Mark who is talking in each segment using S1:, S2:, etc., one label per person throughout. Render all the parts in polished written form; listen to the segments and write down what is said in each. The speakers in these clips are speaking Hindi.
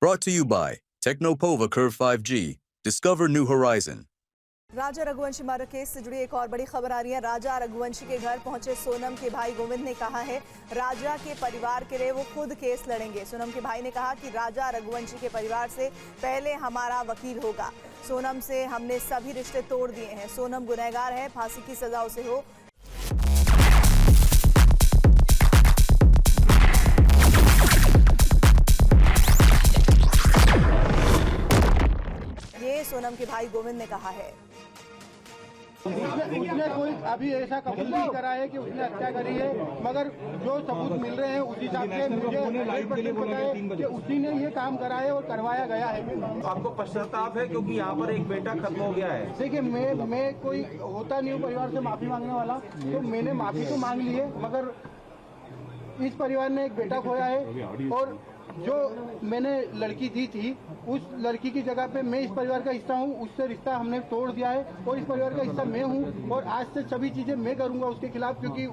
S1: Brought to you by Technopova Curve 5G. Discover new horizon.
S2: Raja Raghuvanshi murder case से जुड़ी एक और बड़ी खबर आ रही है। राजा रघुवंशी के घर पहुंचे सोनम के भाई गोविंद ने कहा है राजा के परिवार के लिए वो खुद केस लड़ेंगे। सोनम के भाई ने कहा कि राजा रघुवंशी के परिवार से पहले हमारा वकील होगा। सोनम से हमने सभी रिश्ते तोड़ दिए हैं। सोनम गुनहगार है, फांसी की सजा उसे हो। ये सोनम के भाई गोविंद ने कहा है।
S3: उसने कोई अभी ऐसा कबूल नहीं करा है कि उसने हत्या करी है, मगर जो सबूत मिल रहे हैं उस हिसाब से मुझे 100% पता है कि उसी ने ये काम करा है और करवाया गया है।
S4: आपको पश्चाताप है क्योंकि यहाँ पर एक बेटा खत्म हो गया है।
S3: देखिए मैं कोई होता नहीं हूँ परिवार से माफी मांगने वाला, तो मैंने माफी तो मांग ली है, मगर इस परिवार ने एक बेटा खोया है और जो मैंने लड़की दी थी उस लड़की की जगह पे मैं इस परिवार का हिस्सा हूँ, उससे रिश्ता हमने तोड़ दिया है और इस परिवार का हिस्सा मैं हूँ और आज से सभी चीजें मैं करूँगा उसके खिलाफ, क्योंकि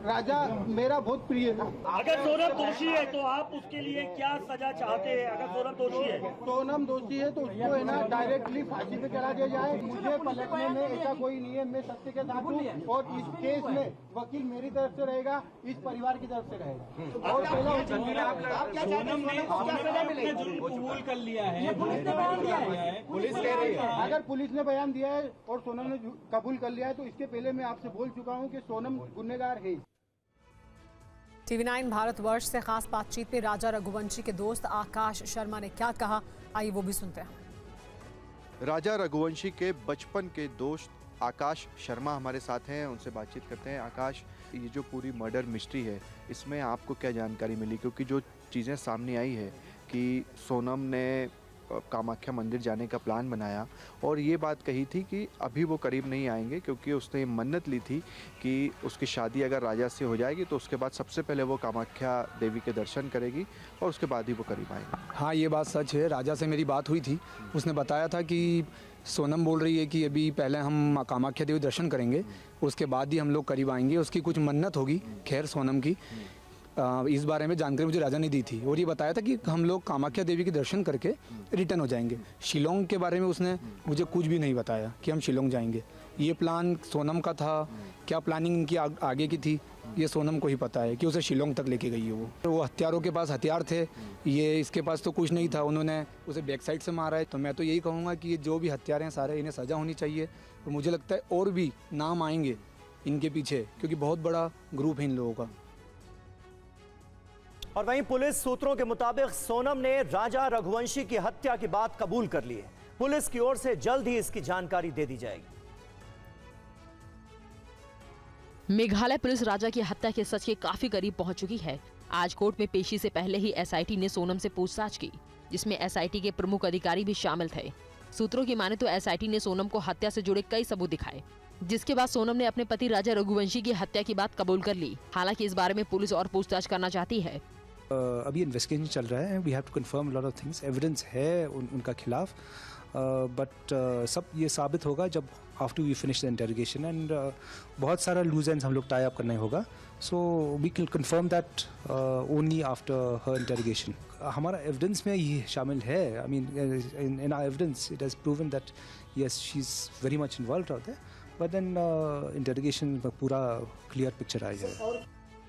S3: राजा मेरा बहुत प्रिय था।
S5: अगर सोनम दोषी है तो आप उसके लिए क्या सजा चाहते हैं? अगर सोनम दोषी है,
S3: सोनम दोषी है तो उसको है ना डायरेक्टली फांसी पे चढ़ा दिया जाए। मुझे पलटने में ऐसा कोई नहीं है, मैं सत्य के साथ हूँ और इस केस में वकील मेरी तरफ से रहेगा, इस परिवार की तरफ से रहेगा। और
S5: कबूल कर लिया है,
S3: पुलिस कह रही है अगर पुलिस ने बयान दिया है और सोनम ने कबूल कर लिया है तो इसके पहले मैं आपसे बोल चुका हूँ कि सोनम गुनहगार है।
S6: TV9 भारतवर्ष से खास बातचीत में राजा रघुवंशी के दोस्त आकाश शर्मा ने क्या कहा, आइए वो भी सुनते हैं।
S7: राजा रघुवंशी के बचपन के दोस्त आकाश शर्मा हमारे साथ हैं, उनसे बातचीत करते हैं। आकाश, ये जो पूरी मर्डर मिस्ट्री है इसमें आपको क्या जानकारी मिली? क्योंकि जो चीज़ें सामने आई है कि सोनम ने कामाख्या मंदिर जाने का प्लान बनाया और ये बात कही थी कि अभी वो करीब नहीं आएंगे क्योंकि उसने मन्नत ली थी कि उसकी शादी अगर राजा से हो जाएगी तो उसके बाद सबसे पहले वो कामाख्या देवी के दर्शन करेगी और उसके बाद ही वो करीब आएंगे।
S8: हाँ, ये बात सच है। राजा से मेरी बात हुई थी, उसने बताया था कि सोनम बोल रही है कि अभी पहले हम कामाख्या देवी दर्शन करेंगे, उसके बाद ही हम लोग करीब आएंगे। उसकी कुछ मन्नत होगी, खैर सोनम की इस बारे में जानकारी मुझे राजा ने दी थी और ये बताया था कि हम लोग कामाख्या देवी के दर्शन करके रिटर्न हो जाएंगे। शिलोंग के बारे में उसने मुझे कुछ भी नहीं बताया कि हम शिलोंग जाएंगे। ये प्लान सोनम का था, क्या प्लानिंग इनकी आगे की थी ये सोनम को ही पता है कि उसे शिलोंग तक लेके गई है। वो हथियारों के पास हथियार थे, ये इसके पास तो कुछ नहीं था, उन्होंने उसे बैक साइड से मारा है। तो मैं तो यही कहूँगा कि ये जो भी हथियार हैं सारे, इन्हें सज़ा होनी चाहिए। और मुझे लगता है और भी नाम आएंगे इनके पीछे, क्योंकि बहुत बड़ा ग्रुप है इन लोगों का।
S9: और वहीं पुलिस सूत्रों के मुताबिक सोनम ने राजा रघुवंशी की हत्या की बात कबूल कर ली है। पुलिस की ओर से जल्द ही इसकी जानकारी दे दी जाएगी।
S10: मेघालय पुलिस राजा की हत्या के सच के काफी करीब पहुंच चुकी है। आज कोर्ट में पेशी से पहले ही एसआईटी ने सोनम से पूछताछ की, जिसमें एसआईटी के प्रमुख अधिकारी भी शामिल थे। सूत्रों की माने तो एसआईटी ने सोनम को हत्या से जुड़े कई सबूत दिखाए, जिसके बाद सोनम ने अपने पति राजा रघुवंशी की हत्या की बात कबूल कर ली। हालांकि इस बारे में पुलिस और पूछताछ करना चाहती है।
S8: अभी इन्वेस्टिगेशन चल रहा है, we have to confirm lot of things, evidence है उनका खिलाफ, बट सब ये साबित होगा जब after we finish the interrogation and बहुत सारा लूज एंड्स हम लोग टाई अप करना होगा। So we can confirm that only after her interrogation. हमारा एविडेंस में ये शामिल है, I mean in our evidence it has proven that yes she is very much involved out there, but then interrogation में पूरा क्लियर पिक्चर आएगा।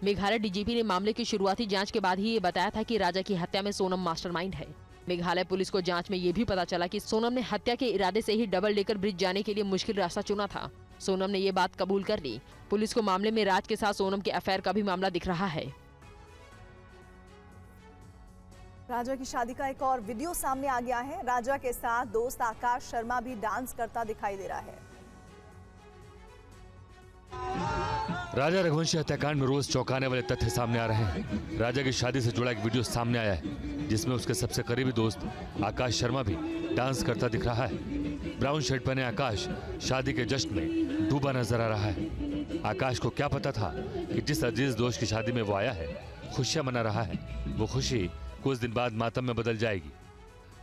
S10: मेघालय डीजीपी ने मामले की शुरुआती जांच के बाद ही ये बताया था कि राजा की हत्या में सोनम मास्टरमाइंड है। मेघालय पुलिस को जांच में ये भी पता चला कि सोनम ने हत्या के इरादे से ही डबल डेकर ब्रिज जाने के लिए मुश्किल रास्ता चुना था। सोनम ने ये बात कबूल कर ली। पुलिस को मामले में राज के साथ सोनम के अफेयर का भी मामला दिख रहा है।
S2: राजा की शादी का एक और वीडियो सामने आ गया है। राजा के साथ दोस्त आकाश शर्मा भी डांस करता दिखाई दे रहा है।
S11: राजा रघुवंशी हत्याकांड में रोज चौंकाने वाले तथ्य सामने आ रहे हैं। राजा की शादी से जुड़ा एक वीडियो सामने आया है, जिसमें उसके सबसे करीबी दोस्त आकाश शर्मा भी डांस करता दिख रहा है। ब्राउन शर्ट पहने आकाश शादी के जश्न में डूबा नजर आ रहा है। आकाश को क्या पता था कि जिस अजीज दोस्त की शादी में वो आया है, खुशियां मना रहा है, वो खुशी कुछ दिन बाद मातम में बदल जाएगी।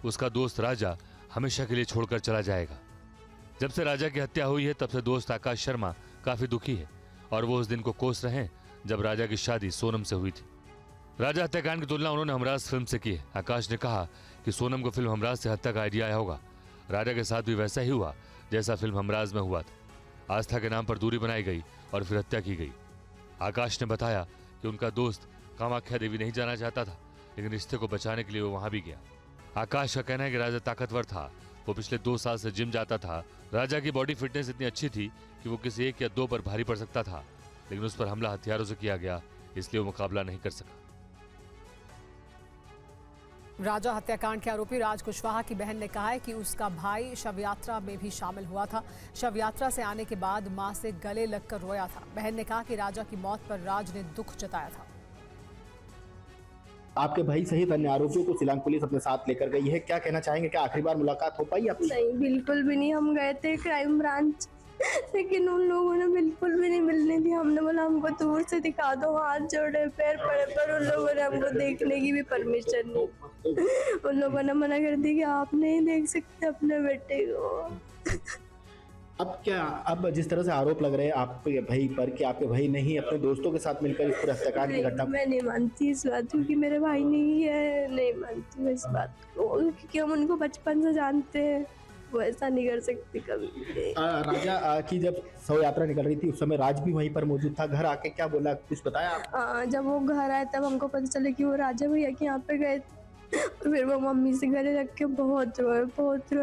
S11: उसका दोस्त राजा हमेशा के लिए छोड़कर चला जाएगा। जब से राजा की हत्या हुई है तब से दोस्त आकाश शर्मा काफी दुखी है और वो उस दिन को कोस रहे हैं जब राजा की शादी सोनम से हुई थी। राजा हत्याकांड की तुलना उन्होंने हमराज फिल्म से की है। आकाश ने कहा कि सोनम को फिल्म हमराज से हत्या का आइडिया आया होगा। राजा के साथ भी वैसा ही हुआ जैसा फिल्म हमराज में हुआ था। आस्था के नाम पर दूरी बनाई गई और फिर हत्या की गई। आकाश ने बताया कि उनका दोस्त कामाख्या देवी नहीं जाना चाहता था, लेकिन रिश्ते को बचाने के लिए वो वहां भी गया। आकाश का कहना है कि राजा ताकतवर था, वो पिछले 2 साल से जिम जाता था। राजा की बॉडी फिटनेस इतनी अच्छी थी कि वो किसी 1 या 2 पर भारी पड़ सकता था, लेकिन उस पर हमला हथियारों से किया गया, इसलिए वो मुकाबला नहीं कर सका।
S6: राजा हत्याकांड के आरोपी राज कुशवाहा की बहन ने कहा है कि उसका भाई शव यात्रा में भी शामिल हुआ था। शव यात्रा से आने के बाद मां से गले लगकर रोया था। बहन ने कहा कि राजा की मौत पर राज ने दुख जताया था।
S12: आपके भाई सहित अन्य आरोपियों को शिलांग पुलिस अपने साथ लेकर गई है, क्या कहना चाहेंगे? क्या आखिरी बार मुलाकात हो पाई आपकी?
S13: नहीं, बिल्कुल भी नहीं। हम गए थे क्राइम ब्रांच, लेकिन उन लोगों ने बिल्कुल भी नहीं मिलने दी। हमने बोला हमको दूर से दिखा दो, हाथ जोड़े, पैर पड़े, पर उन लोगों ने हमको देखने की भी परमिशन नहीं। उन लोगों ने मना कर दी कि आप नहीं देख सकते अपने बेटे को।
S12: अब क्या, अब जिस तरह से आरोप लग रहे हैं आपके भाई पर कि आपके भाई नहीं अपने दोस्तों के साथ मिलकर इस पूरे हत्याकांड की घटना,
S13: मैं नहीं मानती इस बात को कि मेरे भाई नहीं है, नहीं मानती मैं इस बात को, क्योंकि हम उनको बचपन से जानते हैं। वो ऐसा नहीं कर सकती कभी।
S12: राजा की जब शव यात्रा निकल रही थी उस समय राज भी वहीं पर मौजूद था। घर आके क्या बोला, कुछ बताया?
S13: जब वो घर आए तब हमको पता चला कि वो राजा भैया के यहाँ पे गए थे। फिर वो मम्मी से गले रख के बहुत रोए,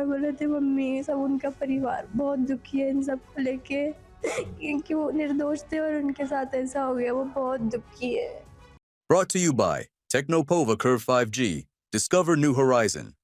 S13: बोले थे मम्मी सब उनका परिवार बहुत दुखी है इन सब को लेके, क्योंकि वो निर्दोष थे और उनके साथ ऐसा हो गया। वो बहुत दुखी है।
S1: Brought to you by Technopova Curve 5G. Discover new horizon.